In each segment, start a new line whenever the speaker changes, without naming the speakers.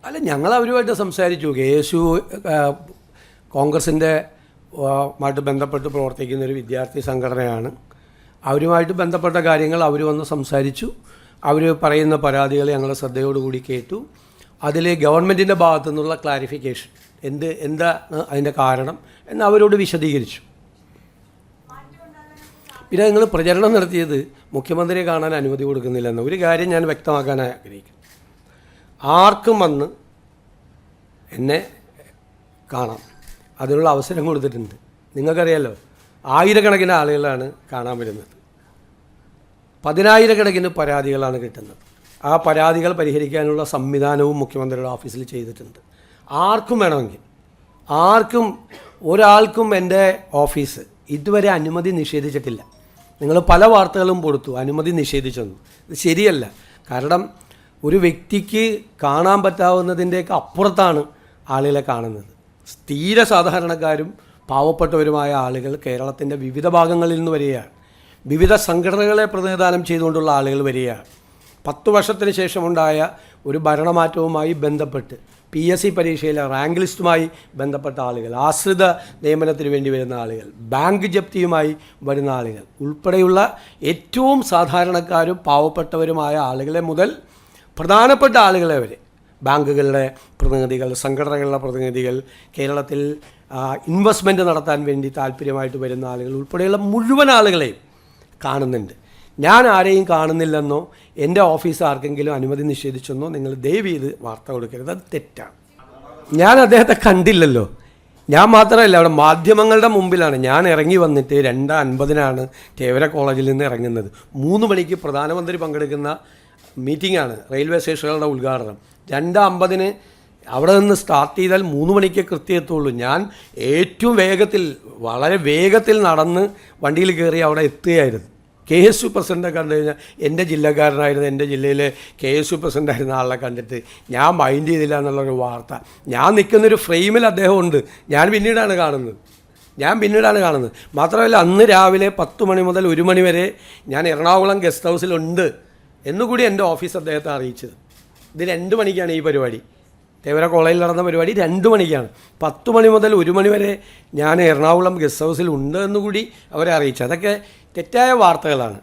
അല്ല, ഞങ്ങൾ അവരുമായിട്ട് സംസാരിച്ചു. KSU കോൺഗ്രസിൻ്റെ മായിട്ട് ബന്ധപ്പെട്ട് പ്രവർത്തിക്കുന്ന ഒരു വിദ്യാർത്ഥി സംഘടനയാണ്. അവരുമായിട്ട് ബന്ധപ്പെട്ട കാര്യങ്ങൾ അവർ വന്ന് സംസാരിച്ചു. അവർ പറയുന്ന പരാതികൾ ഞങ്ങൾ ശ്രദ്ധയോടുകൂടി കേട്ടു. അതിൽ ഗവൺമെൻറ്റിൻ്റെ ഭാഗത്തു നിന്നുള്ള ക്ലാരിഫിക്കേഷൻ എന്താണ് അതിൻ്റെ കാരണം എന്ന് അവരോട് വിശദീകരിച്ചു. പിന്നെ നിങ്ങൾ പ്രചരണം നടത്തിയത് മുഖ്യമന്ത്രിയെ കാണാൻ അനുമതി കൊടുക്കുന്നില്ലെന്ന് ഒരു കാര്യം ഞാൻ വ്യക്തമാക്കാൻ ആഗ്രഹിക്കുന്നു. ആർക്കും വന്ന് എന്നെ കാണാം, അതിനുള്ള അവസരം കൊടുത്തിട്ടുണ്ട്. നിങ്ങൾക്കറിയാലോ, ആയിരക്കണക്കിന് ആളുകളാണ് കാണാൻ വരുന്നത്. 10,000കണക്കിന് പരാതികളാണ് കിട്ടുന്നത്. ആ പരാതികൾ പരിഹരിക്കാനുള്ള സംവിധാനവും മുഖ്യമന്ത്രിയുടെ ഓഫീസിൽ ചെയ്തിട്ടുണ്ട്. ആർക്കും വേണമെങ്കിൽ ഒരാൾക്കും എൻ്റെ ഓഫീസ് ഇതുവരെ അനുമതി നിഷേധിച്ചിട്ടില്ല. നിങ്ങൾ പല വാർത്തകളും കൊടുത്തു അനുമതി നിഷേധിച്ചെന്നു. ഇത് ശരിയല്ല. കാരണം ഒരു വ്യക്തിക്ക് കാണാൻ പറ്റാവുന്നതിൻ്റെയൊക്കെ അപ്പുറത്താണ് ആളുകളെ കാണുന്നത്. തീര സാധാരണക്കാരും പാവപ്പെട്ടവരുമായ ആളുകൾ കേരളത്തിൻ്റെ വിവിധ ഭാഗങ്ങളിൽ നിന്ന് വരികയാണ്. വിവിധ സംഘടനകളെ പ്രതിനിധാനം ചെയ്തുകൊണ്ടുള്ള ആളുകൾ വരികയാണ്. 10 വർഷത്തിന് ശേഷമുണ്ടായ ഒരു ഭരണമാറ്റവുമായി ബന്ധപ്പെട്ട് PSC പരീക്ഷയിലെ റാങ്ക് ലിസ്റ്റുമായി ബന്ധപ്പെട്ട ആളുകൾ, ആശ്രിത നിയമനത്തിന് വേണ്ടി വരുന്ന ആളുകൾ, ബാങ്ക് ജപ്തിയുമായി വരുന്ന ആളുകൾ ഉൾപ്പെടെയുള്ള ഏറ്റവും സാധാരണക്കാരും പാവപ്പെട്ടവരുമായ ആളുകളെ മുതൽ പ്രധാനപ്പെട്ട ആളുകളെ വരെ, ബാങ്കുകളുടെ പ്രതിനിധികൾ, സംഘടനകളുടെ പ്രതിനിധികൾ, കേരളത്തിൽ ഇൻവെസ്റ്റ്മെൻറ്റ് നടത്താൻ വേണ്ടി താല്പര്യമായിട്ട് വരുന്ന ആളുകൾ ഉൾപ്പെടെയുള്ള മുഴുവൻ ആളുകളെയും കാണുന്നുണ്ട്. ഞാൻ ആരെയും കാണുന്നില്ലെന്നോ എൻ്റെ ഓഫീസ് ആർക്കെങ്കിലും അനുമതി നിഷേധിച്ചെന്നോ നിങ്ങൾ ദയവ് ചെയ്ത് വാർത്ത കൊടുക്കരുത്. അത് തെറ്റാണ്. ഞാൻ അദ്ദേഹത്തെ കണ്ടില്ലല്ലോ. ഞാൻ മാത്രമല്ല, അവിടെ മാധ്യമങ്ങളുടെ മുമ്പിലാണ് ഞാൻ ഇറങ്ങി വന്നിട്ട് 2:50 തേവര കോളേജിൽ നിന്ന് ഇറങ്ങുന്നത്. 3 മണിക്ക് പ്രധാനമന്ത്രി പങ്കെടുക്കുന്ന മീറ്റിംഗാണ്, റെയിൽവേ സ്റ്റേഷനുകളുടെ ഉദ്ഘാടനം. 2:50 അവിടെ നിന്ന് സ്റ്റാർട്ട് ചെയ്താൽ 3 മണിക്ക് കൃത്യം എത്തുള്ളൂ. ഞാൻ ഏറ്റവും വേഗത്തിൽ, വളരെ വേഗത്തിൽ നടന്ന് വണ്ടിയിൽ കയറി അവിടെ എത്തുകയായിരുന്നു. KSU പ്രസിഡൻറ്റ് കണ്ടു കഴിഞ്ഞാൽ എൻ്റെ ജില്ലക്കാരനായിരുന്നു, എൻ്റെ ജില്ലയിലെ KSU പ്രസിഡൻ്റായിരുന്ന ആളെ കണ്ടിട്ട് ഞാൻ മൈൻഡ് ചെയ്തില്ല എന്നുള്ളൊരു വാർത്ത. ഞാൻ നിൽക്കുന്നൊരു ഫ്രെയിമിൽ അദ്ദേഹം ഉണ്ട്. ഞാൻ പിന്നീടാണ് കാണുന്നത്. മാത്രമല്ല, അന്ന് രാവിലെ 10 മണി മുതൽ 1 മണി വരെ ഞാൻ എറണാകുളം ഗസ്റ്റ് ഹൗസിലുണ്ട് എന്നുകൂടി എൻ്റെ ഓഫീസ് അദ്ദേഹത്തെ അറിയിച്ചത്. ഇത് 2 മണിക്കാണ് ഈ പരിപാടി. തേവര കോളേജിൽ നടന്ന പരിപാടി 2 മണിക്കാണ്. 10 മണി മുതൽ 1 മണി വരെ ഞാൻ എറണാകുളം ഗസ്റ്റ് ഹൗസിൽ ഉണ്ട് എന്നുകൂടി അവരെ അറിയിച്ചു. അതൊക്കെ തെറ്റായ വാർത്തകളാണ്.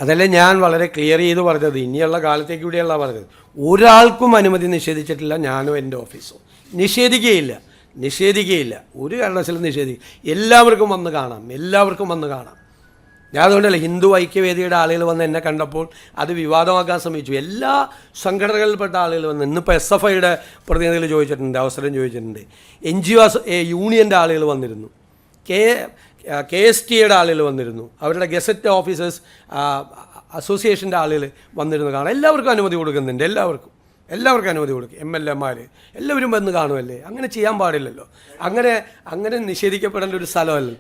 അതല്ലേ ഞാൻ വളരെ ക്ലിയർ ചെയ്ത് പറഞ്ഞത്. ഇനിയുള്ള കാലത്തേക്ക് കൂടിയല്ല പറഞ്ഞത്. ഒരാൾക്കും അനുമതി നിഷേധിച്ചിട്ടില്ല, ഞാനോ എൻ്റെ ഓഫീസോ. നിഷേധിക്കുകയില്ല. ഒരു കാരണവശാലും എല്ലാവർക്കും വന്ന് കാണാം. ഞാൻ അതുകൊണ്ടല്ല, ഹിന്ദു ഐക്യവേദിയുടെ ആളുകൾ വന്ന് എന്നെ കണ്ടപ്പോൾ അത് വിവാദമാക്കാൻ ശ്രമിച്ചു. എല്ലാ സംഘടനകളിൽപ്പെട്ട ആളുകൾ വന്ന്, ഇന്നിപ്പോൾ SFIയുടെ പ്രതിനിധികൾ ചോദിച്ചിട്ടുണ്ട്, അവസരം ചോദിച്ചിട്ടുണ്ട്. NGO യൂണിയൻ്റെ ആളുകൾ വന്നിരുന്നു, KSTയുടെ ആളുകൾ വന്നിരുന്നു, അവരുടെ ഗസറ്റ് ഓഫീസേഴ്സ് അസോസിയേഷൻ്റെ ആളുകൾ വന്നിരുന്നു കാണാം. എല്ലാവർക്കും അനുമതി കൊടുക്കുന്നുണ്ട്. എല്ലാവർക്കും അനുമതി കൊടുക്കും. MLA എല്ലാവരും വന്ന് കാണുമല്ലേ. അങ്ങനെ ചെയ്യാൻ പാടില്ലല്ലോ. അങ്ങനെ നിഷേധിക്കപ്പെടേണ്ട ഒരു സ്ഥലമല്ല.